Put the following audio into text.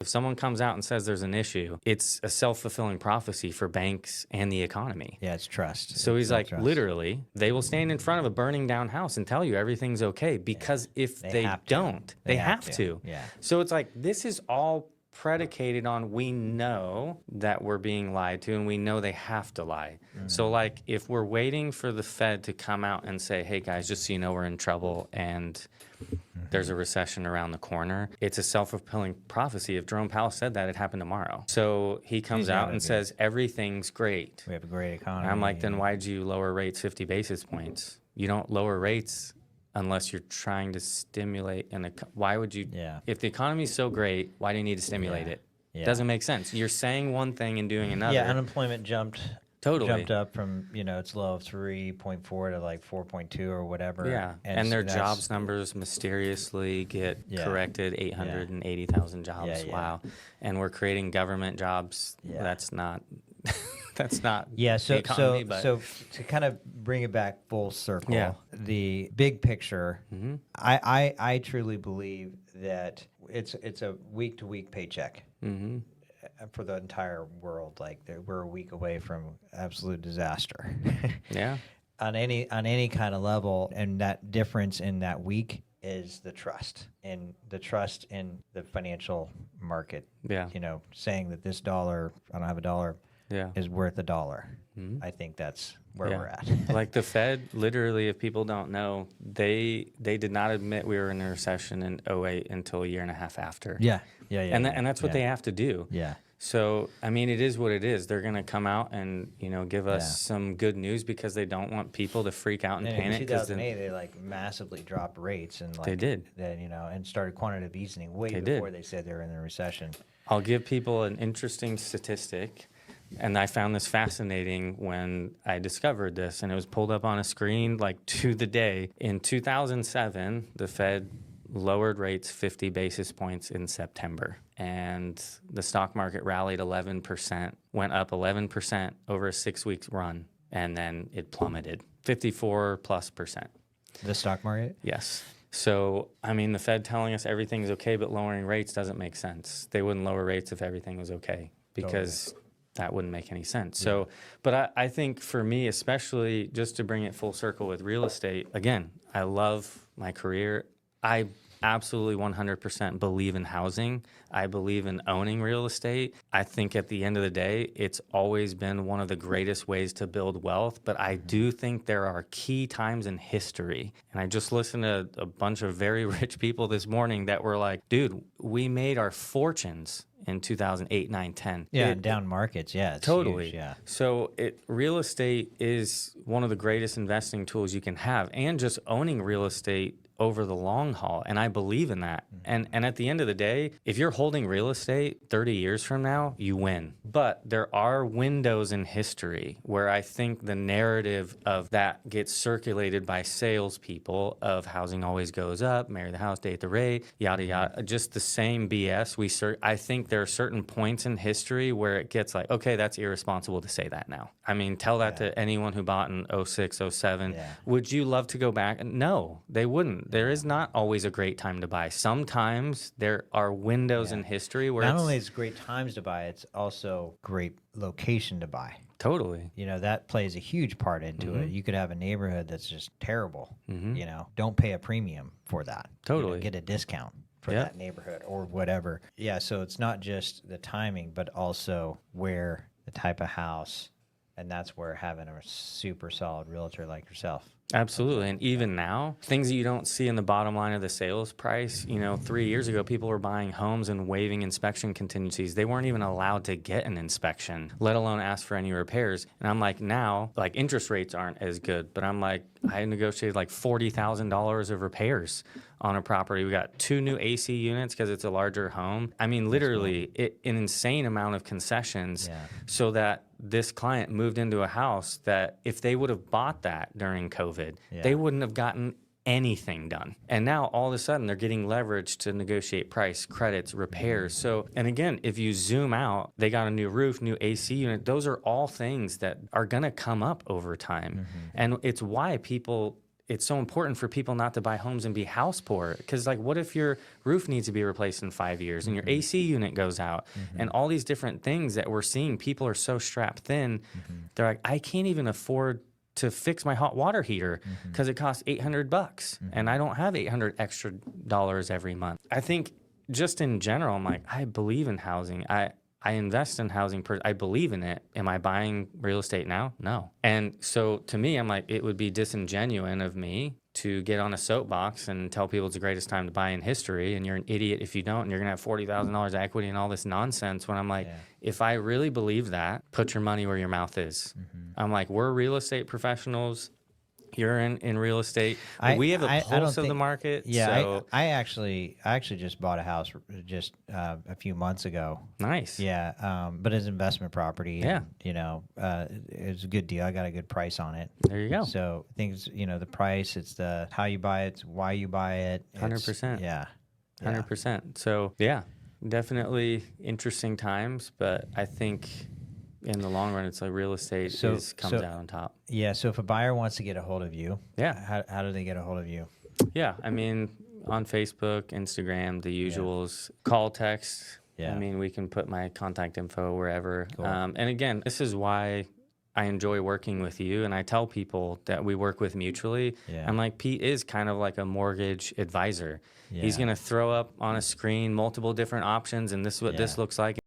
If someone comes out and says there's an issue, it's a self-fulfilling prophecy for banks and the economy. Yeah, it's trust. So It's he's like, trust. literally, they will stand in front of a burning down house and tell you everything's okay, because if they have to. don't, they have to. Yeah. So it's like, this is all predicated on, we know that we're being lied to and we know they have to lie. So like, if we're waiting for the Fed to come out and say, hey guys, just so you know, we're in trouble and there's a recession around the corner, it's a self-fulfilling prophecy. If Jerome Powell said that, it happened tomorrow. So he comes out and says everything's great. We have a great economy. And I'm like, then why'd you lower rates 50 basis points? You don't lower rates unless you're trying to stimulate why would you? Yeah. If the economy's so great, why do you need to stimulate it? Yeah. Doesn't make sense. You're saying one thing and doing another. Yeah, unemployment jumped Totally. up from, its low of 3.4 to like 4.2 or whatever. Yeah, and so their that's- jobs numbers mysteriously get corrected, 880,000 jobs. Yeah. Wow. And we're creating government jobs. Yeah. That's not that's not Yeah, the economy, but so to kind of bring it back full circle, Yeah. the big picture, I truly believe that it's a week to week paycheck for the entire world. Like we're a week away from absolute disaster. yeah. on any kind of level, and that difference in that week is the trust in the financial market. Yeah. Saying that this dollar, I don't have a dollar, Yeah. is worth a dollar. I think that's where Yeah. we're at. Like the Fed, literally, if people don't know, they did not admit we were in a recession in '08 until a year and a half after. Yeah. And that's what they have to do. Yeah. So, I mean, it is what it is. They're going to come out and, give us Yeah. some good news because they don't want people to freak out and And panic. in 2008, they massively dropped rates and They did. and started quantitative easing way They before did. they said they were in a recession. I'll give people an interesting statistic, and I found this fascinating when I discovered this, and it was pulled up on a screen to the day. In 2007, the Fed lowered rates 50 basis points in September, and the stock market rallied 11%, went up 11% over a 6-week run, and then it plummeted 54+%. The stock market? Yes. So, I mean, the Fed telling us everything's okay, but lowering rates doesn't make sense. They wouldn't lower rates if everything was okay, because that wouldn't make any sense. So, but I think for me, especially just to bring it full circle with real estate, again, I love my career. I absolutely 100% believe in housing. I believe in owning real estate. I think at the end of the day, it's always been one of the greatest ways to build wealth. But I do think there are key times in history. And I just listened to a bunch of very rich people this morning that were like, dude, we made our fortunes in 2008, 9, 10. Yeah, down markets. Yeah, it's Totally. huge, yeah. So real estate is one of the greatest investing tools you can have, and just owning real estate over the long haul. And I believe in that. And at the end of the day, if you're holding real estate 30 years from now, you win. But there are windows in history where I think the narrative of that gets circulated by salespeople of housing always goes up, marry the house, date the rate, yada, yada, just the same BS. I think there are certain points in history where it gets like, okay, that's irresponsible to say that now. I mean, tell that to anyone who bought in 06, 07. Yeah. Would you love to go back? No, they wouldn't. There is not always a great time to buy. Sometimes there are windows in history where Not only is it great times to buy, it's also great location to buy. Totally. That plays a huge part into it. You could have a neighborhood that's just terrible. Don't pay a premium for that. Totally. Get a discount for that neighborhood or whatever. Yeah, so it's not just the timing, but also where, the type of house, and that's where having a super solid realtor like yourself. Absolutely. And even now, things that you don't see in the bottom line of the sales price, 3 years ago, people were buying homes and waiving inspection contingencies. They weren't even allowed to get an inspection, let alone ask for any repairs. And I'm like, now, interest rates aren't as good, but I'm like, I negotiated $40,000 of repairs on a property. We got 2 new AC units because it's a larger home. I mean, literally an insane amount of concessions so that this client moved into a house that if they would have bought that during COVID, they wouldn't have gotten anything done. And now all of a sudden they're getting leverage to negotiate price, credits, repairs. So, and again, if you zoom out, they got a new roof, new AC unit. Those are all things that are going to come up over time. And it's why people it's so important for people not to buy homes and be house poor. Because, like, what if your roof needs to be replaced in 5 years and your AC unit goes out and all these different things that we're seeing? People are so strapped thin. They're like, I can't even afford to fix my hot water heater because it costs $800 and I don't have $800 extra dollars every month. I think just in general, I'm like, I believe in housing. I invest in housing. I believe in it. Am I buying real estate now? No. And so to me, I'm like, it would be disingenuous of me to get on a soapbox and tell people it's the greatest time to buy in history, and you're an idiot if you don't, and you're going to have $40,000 of equity and all this nonsense, when I'm like, if I really believe that, put your money where your mouth is. I'm like, we're real estate professionals. You're in real estate. We have a pulse of the market. Yeah, so. I actually just bought a house just a few months ago. Nice. Yeah, but it's investment property. Yeah. And, you know, it's a good deal. I got a good price on it. There you go. So things, you know, the price, it's the how you buy it, it's why you buy it. 100%. Yeah. 100%. So yeah, definitely interesting times, but I think in the long run, it's like real estate comes out on top. Yeah. So if a buyer wants to get a hold of you, how do they get a hold of you? Yeah. I mean, on Facebook, Instagram, the usuals, call, text. Yeah. I mean, we can put my contact info wherever. Cool. And again, this is why I enjoy working with you. And I tell people that we work with mutually. Yeah. I'm like, Pete is kind of like a mortgage advisor. Yeah. He's going to throw up on a screen multiple different options, and this is what this looks like.